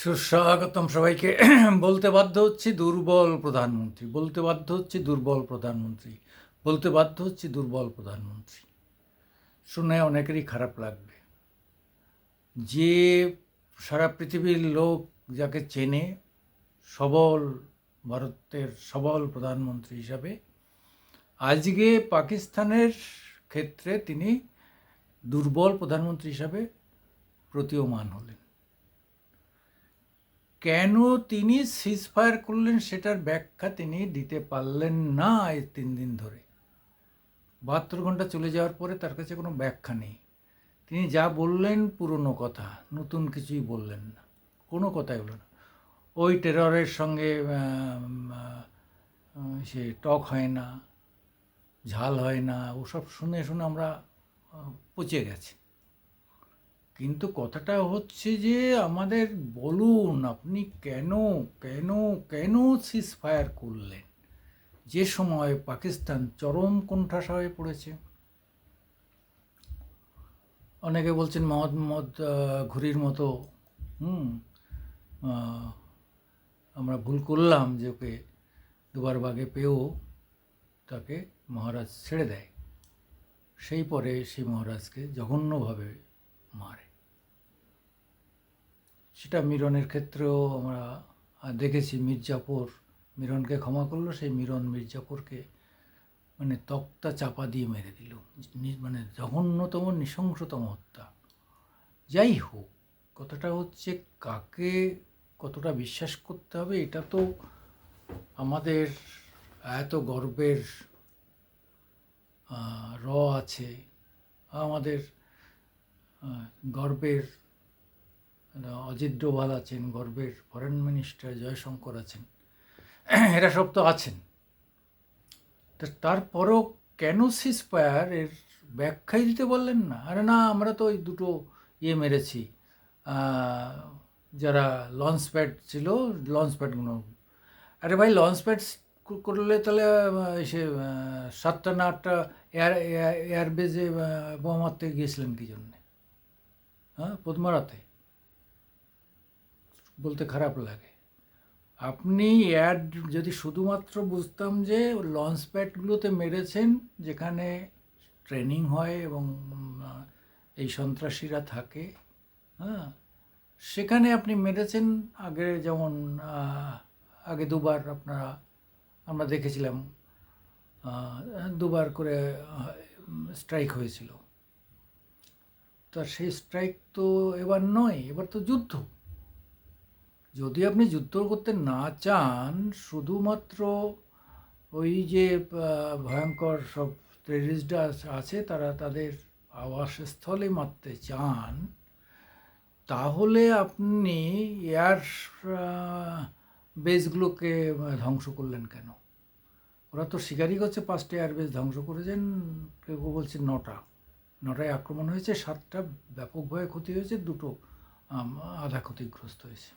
সুস্বাগতম সবাইকে। বলতে বাধ্য হচ্ছি দুর্বল প্রধানমন্ত্রী, বলতে বাধ্য হচ্ছি দুর্বল প্রধানমন্ত্রী, বলতে বাধ্য হচ্ছি দুর্বল প্রধানমন্ত্রী। শুনে অনেকেরই খারাপ লাগবে। যে সারা পৃথিবীর লোক যাকে চেনে সবল, ভারতের সবল প্রধানমন্ত্রী হিসাবে, আজকে পাকিস্তানের ক্ষেত্রে তিনি দুর্বল প্রধানমন্ত্রী হিসাবে প্রতীয়মান হলেন। কেন তিনি সিজফায়ার করলেন সেটার ব্যাখ্যা তিনি দিতে পারলেন না। এই 3 দিন ধরে 72 ঘন্টা চলে যাওয়ার পরে তার কাছে কোনো ব্যাখ্যা নেই। তিনি যা বললেন পুরনো কথা, নতুন কিছুই বললেন না, কোনো কথাই হলো না। ওই টেররের সঙ্গে সে টক হয় না, ঝাল হয় না, ওসব শুনে শুনে আমরা পচে গেছি। কিন্তু কথাটা হচ্ছে যে আমাদের বলুন, আপনি কেন কেন কেন সিজফায়ার করলেন যে সময় পাকিস্তান চরম কোণঠাসা হয়ে পড়েছে? অনেকে বলছেন মোহাম্মদ ঘুরির মতো আমরা ভুল করলাম যে ওকে দুবার বাগে পেয়েও তাকে মহারাজ ছেড়ে দেয়, সেই পরে সেই মহারাজকে জঘন্যভাবে মারে। সেটা মিরনের ক্ষেত্রেও আমরা দেখেছি। মিরনকে ক্ষমা করলো, সেই মির্জাপুরকে মানে তক্তা চাপা দিয়ে মেরে দিল, মানে জঘন্যতম নৃশংসতম হত্যা। যাই হোক, কথাটা হচ্ছে কাকে কতটা বিশ্বাস করতে হবে। এটা তো আমাদের এত গর্বের আছে, আমাদের গর্বের অজিত ডোভাল আছেন, গর্বের ফরেন মিনিস্টার জয়শঙ্কর আছেন, এরা সব তো আছেন। তারপরও কেন সিজফায়ার এর ব্যাখ্যাই দিতে বললেন না? আরে না, আমরা তো ওই দুটো মেরেছি, যারা লঞ্চ প্যাড ছিল, লঞ্চ প্যাডগুলো। আরে ভাই, লঞ্চ প্যাড করলে তাহলে সে 7টা না 8টা এয়ারবেজে বোমা মারতে গিয়েছিলেন কী জন্যে? পদ্মারাতে বলতে খারাপ লাগে। আপনি যদি শুধুমাত্র বুঝতাম যে লঞ্চ প্যাডগুলোতে মেরেছেন যেখানে ট্রেনিং হয় এবং এই সন্ত্রাসীরা থাকে, সেখানে আপনি মেরেছেন। আগে যেমন আগে দুবার আমরা দেখেছিলাম, দুবার করে স্ট্রাইক হয়েছিল। তা সেই স্ট্রাইক তো এবার নয়, এবার তো যুদ্ধ। যদি আপনি যুদ্ধ করতে না চান, শুধুমাত্র ওই যে ভয়ঙ্কর সব টেররিস্টরা আছে তারা তাদের আবাসস্থলে মারতে চান, তাহলে আপনি এয়ার বেসগুলোকে ধ্বংস করলেন কেন? ওরা তো স্বীকারই করছে 5টা এয়ারবেস ধ্বংস করেছেন, কেউ বলছে 9টায় আক্রমণ হয়েছে, 7টা ব্যাপকভাবে ক্ষতি হয়েছে, 2টো আধা ক্ষতিগ্রস্ত হয়েছে।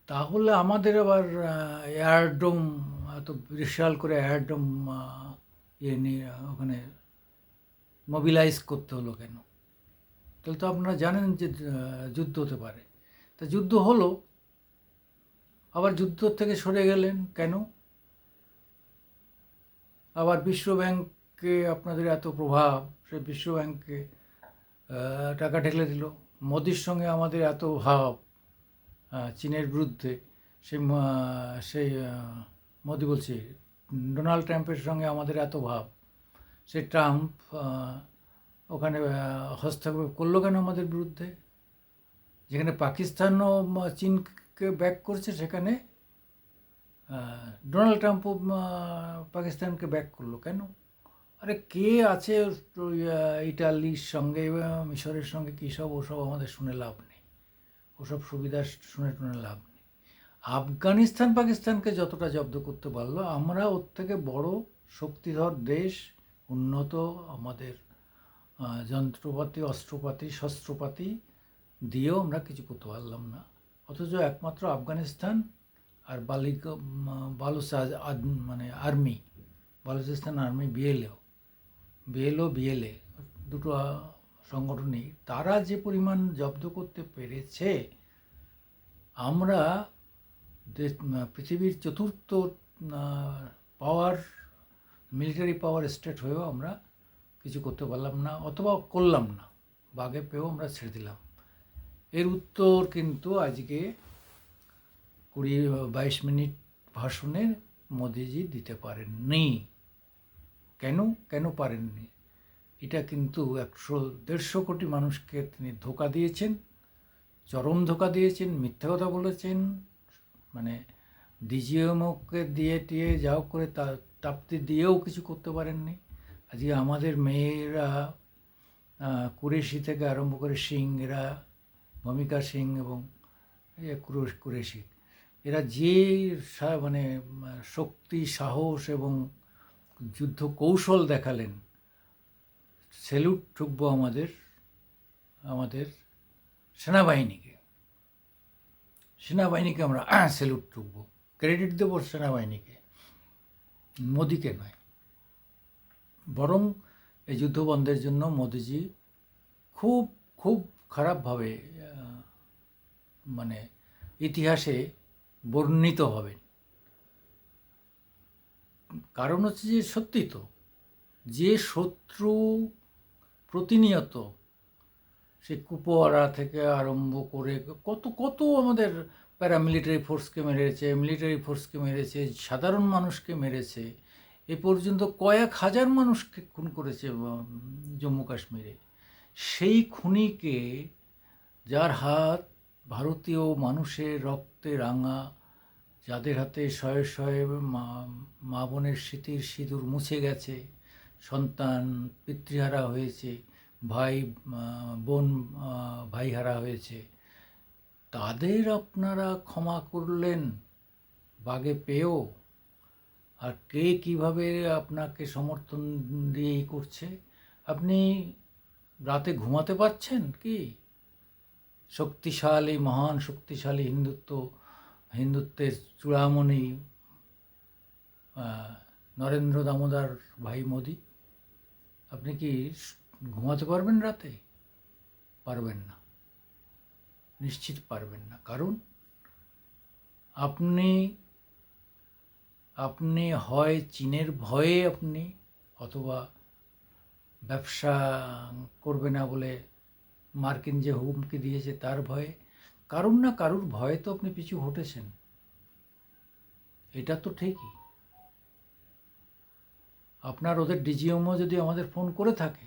তাহলে আমাদের আবার এয়ারডোম, এত বিশাল করে এয়ারডোম নিয়ে ওখানে মোবিলাইজ করতে হলো কেন? তাহলে তো আপনারা জানেন যে যুদ্ধ হতে পারে। তা যুদ্ধ হলো, আবার যুদ্ধ থেকে সরে গেলেন কেন? আবার বিশ্বব্যাংকে আপনাদের এত প্রভাব, সে বিশ্বব্যাংকে টাকা ঢেলে দিল। মোদির সঙ্গে আমাদের এত ভাব চীনের বিরুদ্ধে, সেই মোদি বলছি, ডোনাল্ড ট্রাম্পের সঙ্গে আমাদের এত ভাব, সে ট্রাম্প ওখানে হস্তক্ষেপ করলো কেন আমাদের বিরুদ্ধে? যেখানে পাকিস্তানও চীনকে ব্যাক করছে, সেখানে ডোনাল্ড ট্রাম্পও পাকিস্তানকে ব্যাক করলো কেন? আরে কে আছে ইটালির সঙ্গে, মিশরের সঙ্গে, কী সব, ওসব আমাদের শুনে লাভ নেই, ওসব সুবিধা শুনে লাভ নেই। আফগানিস্তান পাকিস্তানকে যতটা জব্দ করতে পারলো, আমরা ওর থেকে বড় শক্তিধর দেশ, উন্নত আমাদের যন্ত্রপাতি, অস্ত্রপাতি, শস্ত্রপাতি দিয়েও আমরা কিছু করতে পারলাম না। অথচ একমাত্র আফগানিস্তান আর মানে আর্মি, বালুচিস্তান আর্মি, বিএলএ দুটো সংগঠনই, তারা যে পরিমাণ জব্দ করতে পেরেছে, আমরা পৃথিবীর চতুর্থ পাওয়ার, মিলিটারি পাওয়ার স্টেট হয়েও আমরা কিছু করতে পারলাম না, অথবা করলাম না, বাগে পেয়েও আমরা ছেড়ে দিলাম। এর উত্তর কিন্তু আজকে 22 মিনিট ভাষণে মোদিজি দিতে পারেননি। কেন পারেননি? এটা কিন্তু 150 কোটি মানুষকে তিনি ধোঁকা দিয়েছেন, চরম ধোঁকা দিয়েছেন, মিথ্যা কথা বলেছেন। মানে ডিজিএমওকে দিয়ে যাও করে তাপ্তি দিয়েও কিছু করতে পারেননি। আজকে আমাদের মেয়েরা, কুরেশি থেকে আরম্ভ করে সিং, এরা ভূমিকা সিং এবং কুরেশি, এরা যে মানে শক্তি, সাহস এবং যুদ্ধ কৌশল দেখালেন, স্যালুট ঠুকবো আমাদের সেনাবাহিনীকে আমরা স্যালুট ঠুকবো, ক্রেডিট দেবো সেনাবাহিনীকে, মোদিকে নয়। বরং এই যুদ্ধ বন্ধের জন্য মোদিজি খুব খুব খারাপভাবে মানে ইতিহাসে বর্ণিত হবেন। কারণ হচ্ছে যে সত্যি তো, যে শত্রু প্রতিনিয়ত, সে কুপওয়ারা থেকে আরম্ভ করে কত আমাদের প্যারামিলিটারি ফোর্সকে মেরেছে, মিলিটারি ফোর্সকে মেরেছে, সাধারণ মানুষকে মেরেছে, এ পর্যন্ত কয়েক হাজার মানুষকে খুন করেছে জম্মু কাশ্মীরে। সেই খুনিকে, যার হাত ভারতীয় মানুষের রক্তে রাঙা, যাদের হাতে শয়ে শয়ে মা বোনের স্মৃতির সিঁদুর মুছে গেছে, সন্তান পিতৃহারা হয়েছে, বোন ভাইহারা হয়েছে, তাদের আপনারা ক্ষমা করলেন বাগে পেয়েও। আর কে কীভাবে আপনাকে সমর্থন দিয়ে করছে? আপনি রাতে ঘুমাতে পারছেন কি? শক্তিশালী, মহান শক্তিশালী হিন্দুত্বের চূড়ামণি নরেন্দ্র দামোদর ভাই মোদি, আপনি কি ঘুমাতে পারবেন রাতে? পারবেন না, নিশ্চিত পারবেন না। কারণ আপনি হয় চীনের ভয়ে আপনি, অথবা ব্যবসা করবে না বলে মার্কিন যে হুমকি দিয়েছে তার ভয়ে, কারুর ভয়ে তো আপনি পিছু হটেছেন। এটা তো ঠিকই। আপনার ওদের ডিজিএমও যদি আমাদের ফোন করে থাকে,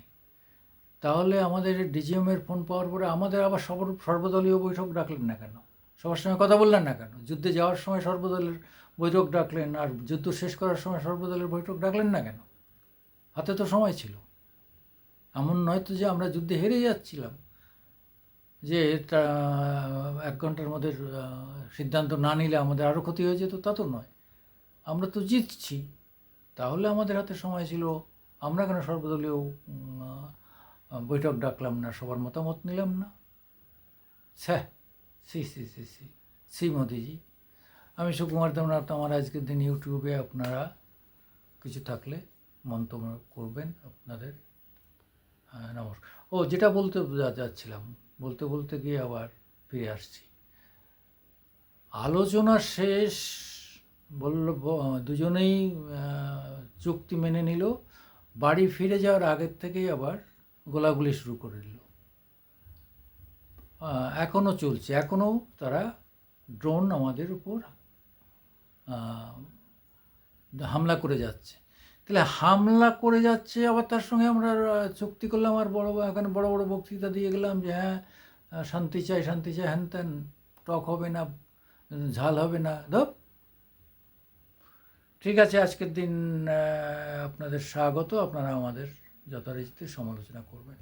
তাহলে আমাদের ডিজিএমের ফোন পাওয়ার পরে আমাদের আবার সর্বদলীয় বৈঠক ডাকলেন না কেন? সবার সঙ্গে কথা বললেন না কেন? যুদ্ধে যাওয়ার সময় সর্বদলের বৈঠক ডাকলেন, আর যুদ্ধ শেষ করার সময় সর্বদলের বৈঠক ডাকলেন না কেন? হাতে তো সময় ছিল। এমন নয় তো যে আমরা যুদ্ধে হেরে যাচ্ছিলাম, যে 1 ঘন্টার মধ্যে সিদ্ধান্ত না নিলে আমাদের আরও ক্ষতি হয়ে যেত, তা তো নয়। আমরা তো জিতছি, তাহলে আমাদের হাতে সময় ছিল। আমরা কেন সর্বদলীয় বৈঠক ডাকলাম না, সবার মতামত নিলাম না? সি মোদিজি। আমি সুকুমার দেবনাথ। আমার আজকের দিন ইউটিউবে আপনারা কিছু থাকলে মন্তব্য করবেন আপনাদের। নমস্কার। যেটা বলতে যাচ্ছিলাম, বলতে গিয়ে আবার ফিরে আসছি। আলোচনা শেষ, দুজনেই চুক্তি মেনে নিল। বাড়ি ফিরে যাওয়ার আগের থেকেই আবার গোলাগুলি শুরু করে দিল। এখনও চলছে, এখনও তারা ড্রোন আমাদের উপর হামলা করে যাচ্ছে। তাহলে হামলা করে যাচ্ছে, আবার তার সঙ্গে আমরা চুক্তি করলাম, আর এখানে বড় বড় বক্তৃতা দিয়ে গেলাম যে হ্যাঁ শান্তি চাই হ্যান ত্যান, টক হবে না, ঝাল হবে না। ঠিক আছে, আজকের দিন আপনাদের স্বাগত। আপনারা আমাদের যথারীতি সমালোচনা করবেন।